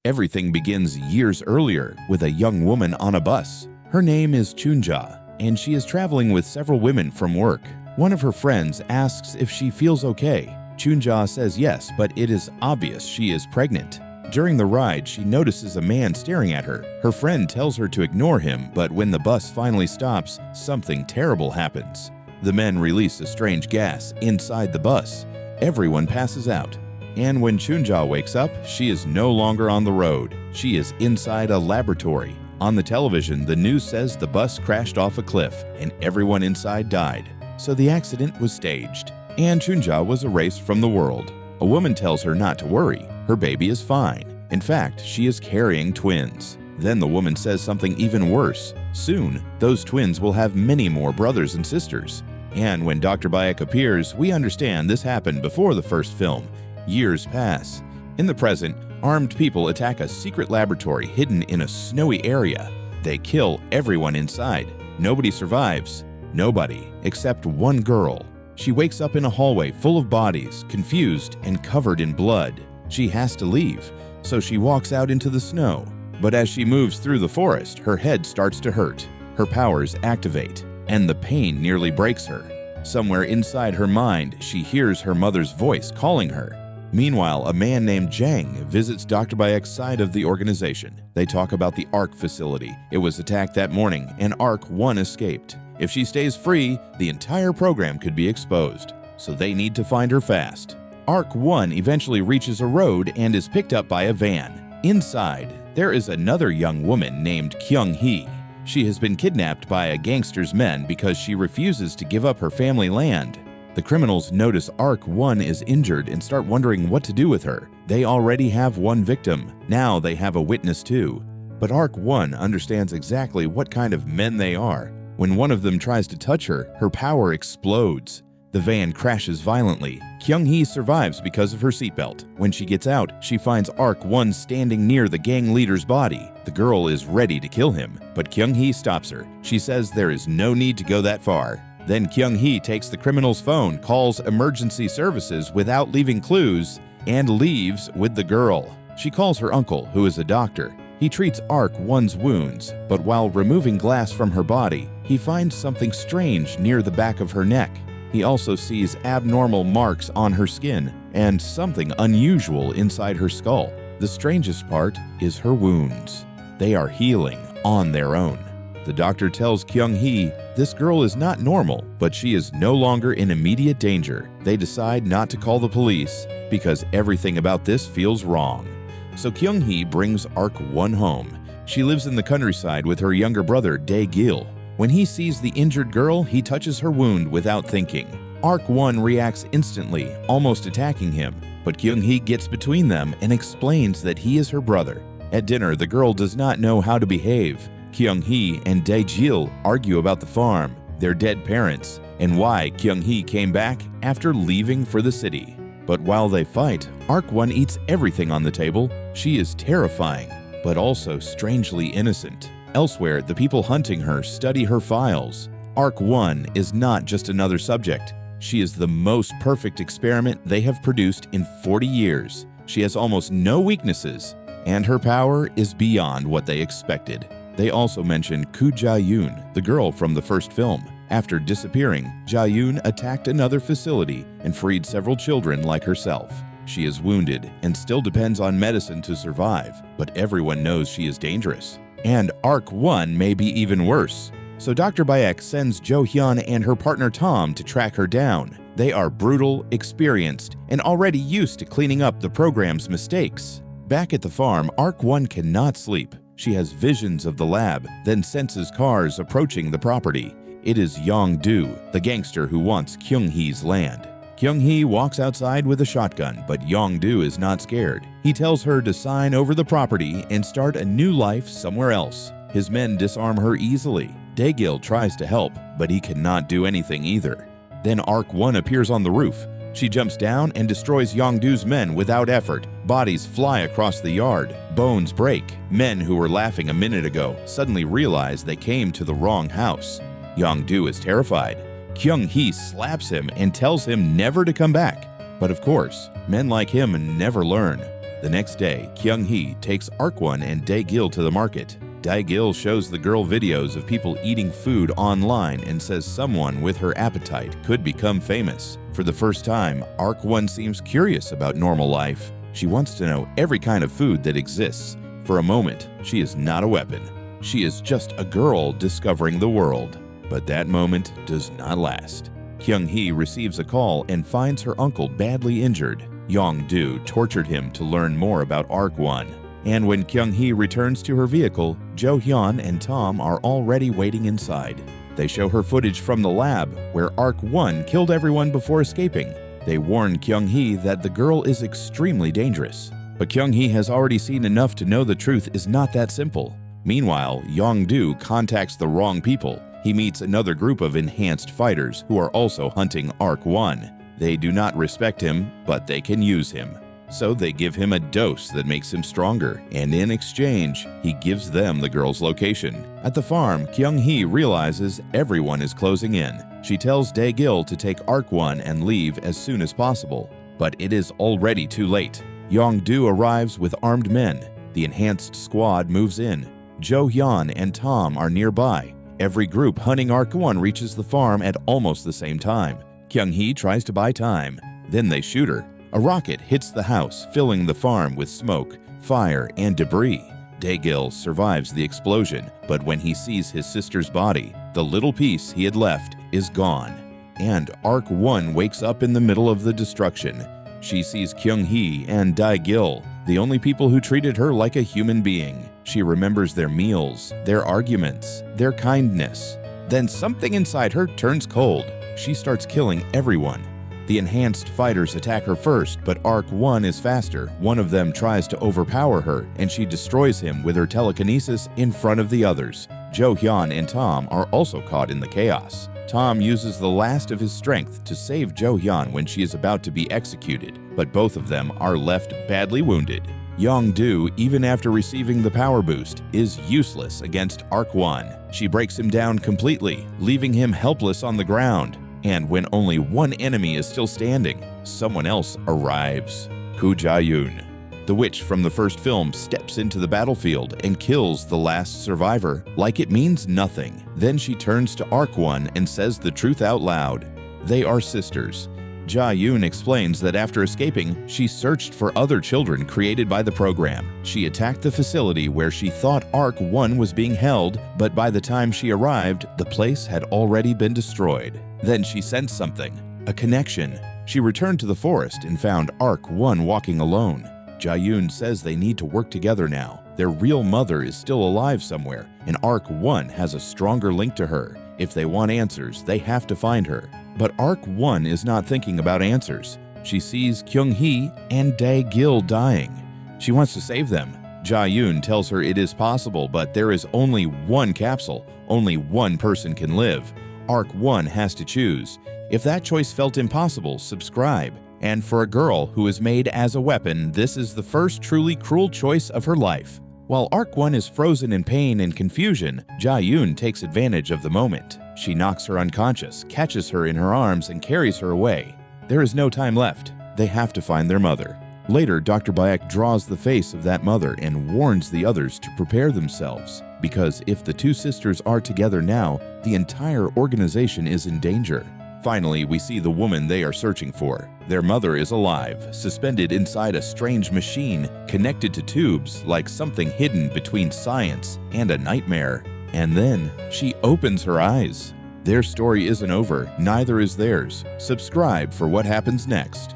Everything begins years earlier with a young woman on a bus. Her name is Chunja, and she is traveling with several women from work. One of her friends asks if she feels okay. Chunja says yes, but it is obvious she is pregnant. During the ride, she notices a man staring at her. Her friend tells her to ignore him, but when the bus finally stops, something terrible happens. The men release a strange gas inside the bus. Everyone passes out. And when Chunja wakes up, she is no longer on the road. She is inside a laboratory. On the television, the news says the bus crashed off a cliff and everyone inside died. So the accident was staged, and Chunja was erased from the world. A woman tells her not to worry. Her baby is fine. In fact, she is carrying twins. Then the woman says something even worse. Soon, those twins will have many more brothers and sisters. And when Dr. Bayek appears, we understand this happened before the first film. Years pass. In the present, armed people attack a secret laboratory hidden in a snowy area. They kill everyone inside. Nobody survives. Nobody, except one girl. She wakes up in a hallway full of bodies, confused and covered in blood. She has to leave, so she walks out into the snow. But as she moves through the forest, her head starts to hurt. Her powers activate, and the pain nearly breaks her. Somewhere inside her mind, she hears her mother's voice calling her. Meanwhile, a man named Jang visits Dr. Bayek's side of the organization. They talk about the ARC facility. It was attacked that morning, and ARC-1 escaped. If she stays free, the entire program could be exposed, so they need to find her fast. ARC-1 eventually reaches a road and is picked up by a van. Inside, there is another young woman named Kyung-hee. She has been kidnapped by a gangster's men because she refuses to give up her family land. The criminals notice ARC-1 is injured and start wondering what to do with her. They already have one victim. Now they have a witness too. But ARC-1 understands exactly what kind of men they are. When one of them tries to touch her, her power explodes. The van crashes violently. Kyung-hee survives because of her seatbelt. When she gets out, she finds ARC-1 standing near the gang leader's body. The girl is ready to kill him, but Kyung-hee stops her. She says there is no need to go that far. Then Kyung-hee takes the criminal's phone, calls emergency services without leaving clues, and leaves with the girl. She calls her uncle, who is a doctor. He treats ARC-1's wounds, but while removing glass from her body, he finds something strange near the back of her neck. He also sees abnormal marks on her skin and something unusual inside her skull. The strangest part is her wounds. They are healing on their own. The doctor tells Kyung-hee this girl is not normal, but she is no longer in immediate danger. They decide not to call the police because everything about this feels wrong. So Kyung-hee brings ARC-1 home. She lives in the countryside with her younger brother, Dae-gil. When he sees the injured girl, he touches her wound without thinking. ARC-1 reacts instantly, almost attacking him, but Kyung-hee gets between them and explains that he is her brother. At dinner, the girl does not know how to behave. Kyung-hee and Dae-gil argue about the farm, their dead parents, and why Kyung-hee came back after leaving for the city. But while they fight, ARC-1 eats everything on the table. She is terrifying, but also strangely innocent. Elsewhere, the people hunting her study her files. ARC-1 is not just another subject. She is the most perfect experiment they have produced in 40 years. She has almost no weaknesses, and her power is beyond what they expected. They also mention Koo Ja-yoon, the girl from the first film. After disappearing, Ja-yoon attacked another facility and freed several children like herself. She is wounded and still depends on medicine to survive, but everyone knows she is dangerous. And ARC-1 may be even worse. So Dr. Bayek sends Jo Hyun and her partner Tom to track her down. They are brutal, experienced, and already used to cleaning up the program's mistakes. Back at the farm, ARC-1 cannot sleep. She has visions of the lab, then senses cars approaching the property. It is Yong-do, the gangster who wants Kyung-hee's land. Kyung-hee walks outside with a shotgun, but Yong-do is not scared. He tells her to sign over the property and start a new life somewhere else. His men disarm her easily. Dae-gil tries to help, but he cannot do anything either. Then ARC-1 appears on the roof. She jumps down and destroys Yong-do's men without effort. Bodies fly across the yard. Bones break. Men who were laughing a minute ago suddenly realize they came to the wrong house. Yong-do is terrified. Kyung-hee slaps him and tells him never to come back. But of course, men like him never learn. The next day, Kyung-hee takes Arkwon and Dae-gil to the market. Dae-gil shows the girl videos of people eating food online and says someone with her appetite could become famous. For the first time, Arkwon seems curious about normal life. She wants to know every kind of food that exists. For a moment, she is not a weapon. She is just a girl discovering the world. But that moment does not last. Kyung-hee receives a call and finds her uncle badly injured. Yong-do tortured him to learn more about Arkwon. And when Kyung-hee returns to her vehicle, Jo-hyun and Tom are already waiting inside. They show her footage from the lab, where Arkwon killed everyone before escaping. They warn Kyung-hee that the girl is extremely dangerous. But Kyung-hee has already seen enough to know the truth is not that simple. Meanwhile, Yong-do contacts the wrong people. He meets another group of enhanced fighters who are also hunting Arkwon. They do not respect him, but they can use him. So they give him a dose that makes him stronger, and in exchange, he gives them the girl's location. At the farm, Kyung-hee realizes everyone is closing in. She tells Dae-gil to take Arkwon and leave as soon as possible. But it is already too late. Yong-do arrives with armed men. The enhanced squad moves in. Jo-hyun and Tom are nearby. Every group hunting Arkwon reaches the farm at almost the same time. Kyung-hee tries to buy time. Then they shoot her. A rocket hits the house, filling the farm with smoke, fire, and debris. Dae-gil survives the explosion, but when he sees his sister's body, the little piece he had left is gone. And Arkwon wakes up in the middle of the destruction. She sees Kyung-hee and Dae-gil, the only people who treated her like a human being. She remembers their meals, their arguments, their kindness. Then something inside her turns cold. She starts killing everyone. The enhanced fighters attack her first, but Arkwon is faster. One of them tries to overpower her, and she destroys him with her telekinesis in front of the others. Jo-hyun and Tom are also caught in the chaos. Tom uses the last of his strength to save Jo-hyun when she is about to be executed, but both of them are left badly wounded. Yong-do, even after receiving the power boost, is useless against Arkwon. She breaks him down completely, leaving him helpless on the ground. And when only one enemy is still standing, someone else arrives. Koo Ja-yoon. The witch from the first film steps into the battlefield and kills the last survivor like it means nothing. Then she turns to Arkwon and says the truth out loud. They are sisters. Ja-yoon explains that after escaping, she searched for other children created by the program. She attacked the facility where she thought Arkwon was being held, but by the time she arrived, the place had already been destroyed. Then she sensed something, a connection. She returned to the forest and found Arkwon walking alone. Ja-yoon says they need to work together now. Their real mother is still alive somewhere, and Arkwon has a stronger link to her. If they want answers, they have to find her. But Arkwon is not thinking about answers. She sees Kyung-hee and Dae-gil dying. She wants to save them. Ja-yoon tells her it is possible, but there is only one capsule. Only one person can live. Arkwon has to choose. If that choice felt impossible, subscribe. And for a girl who is made as a weapon, this is the first truly cruel choice of her life. While Arkwon is frozen in pain and confusion, Ja-yoon takes advantage of the moment. She knocks her unconscious, catches her in her arms, and carries her away. There is no time left. They have to find their mother. Later, Dr. Bayek draws the face of that mother and warns the others to prepare themselves, because if the two sisters are together now, the entire organization is in danger. Finally, we see the woman they are searching for. Their mother is alive, suspended inside a strange machine, connected to tubes like something hidden between science and a nightmare. And then she opens her eyes. Their story isn't over, neither is theirs. Subscribe for what happens next.